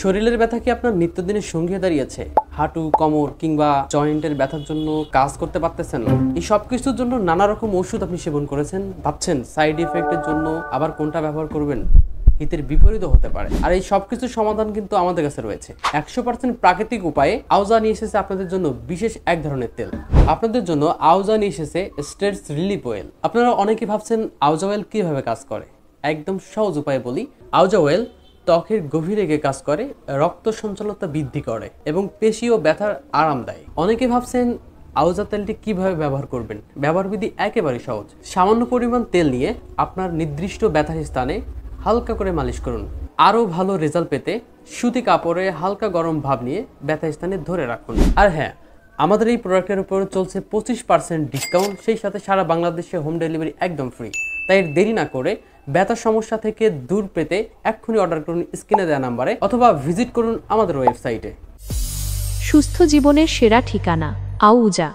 শরীরের ব্যথা কি আপনার নিত্যদিনের সঙ্গী হয়ে দাঁড়িয়েছে? হাঁটু, কোমর কিংবা জয়েন্টের ব্যথার জন্য কাজ করতে পারতেছেন না। এই সব কিছুর জন্য নানা রকম ওষুধ আপনি সেবন করেছেন, ভাবছেন সাইড ইফেক্টের জন্য আবার কোনটা ব্যবহার করবেন, হিতের বিপরীতও হতে পারে। আর এই সব কিছুর সমাধান কিন্তু আমাদের কাছে রয়েছে। 100% প্রাকৃতিক উপায়ে আউজা নিয়ে এসেছে আপনাদের জন্য বিশেষ এক ধরনের তেল। আপনাদের জন্য আউজা নিয়ে এসেছে স্ট্রেস রিলিফ অয়েল। আপনারা অনেকে ভাবছেন আউজা অয়েল কিভাবে কাজ করে। একদম সহজ উপায়ে বলি, আউজা অয়েল ত্বকের গভীরে গিয়ে কাজ করে, রক্ত সঞ্চালনতা বৃদ্ধি করে এবং পেশি ও ব্যথার আরাম দেয়। অনেকে ভাবছেন আউজা তেলটি কিভাবে ব্যবহার করবেন। ব্যবহার বিধি একেবারে সহজ। সামান্য পরিমাণ তেল নিয়ে আপনার নির্দিষ্ট ব্যথার স্থানে হালকা করে মালিশ করুন। আরও ভালো রেজাল্ট পেতে সুতি কাপড়ে হালকা গরম ভাব নিয়ে ব্যথা স্থানে ধরে রাখুন। আর হ্যাঁ, আমাদের এই প্রোডাক্টের উপর চলছে 25% ডিসকাউন্ট, সেই সাথে সারা বাংলাদেশে হোম ডেলিভারি একদম ফ্রি। তাই দেরি না করে ব্যথার সমস্যা থেকে দূর পেতে এক্ষুনি অর্ডার করুন স্ক্রিনে দেওয়া নাম্বারে, অথবা ভিজিট করুন আমাদের ওয়েবসাইটে। সুস্থ জীবনের সেরা ঠিকানা আউজা।